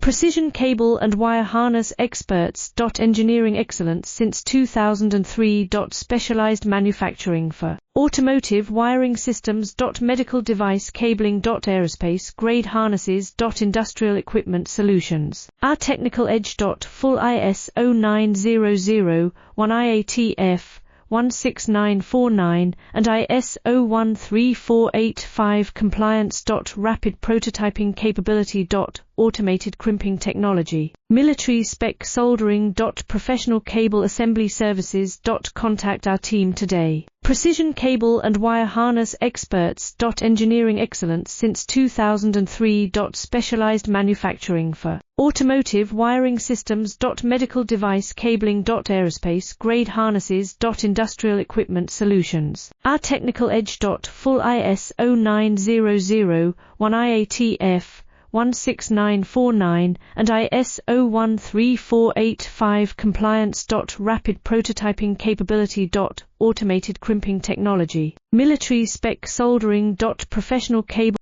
Precision cable and wire harness experts. Engineering excellence since 2003. Specialized manufacturing for automotive wiring systems. Medical device cabling. Aerospace grade harnesses. Industrial equipment solutions. Our technical edge. Full ISO 9001 IATF 16949 and ISO 13485 compliance. Rapid prototyping capability. Automated crimping technology. Military spec soldering. Professional cable assembly services. Contact our team today. Precision cable and wire harness experts. Engineering excellence since 2003. Specialized manufacturing for automotive wiring systems. Medical device cabling. Aerospace grade harnesses. Industrial equipment solutions. Our technical edge. Full ISO 9001 IATF 16949 and ISO 13485 compliance. Rapid prototyping capability. Automated crimping technology. Military spec soldering. Professional cable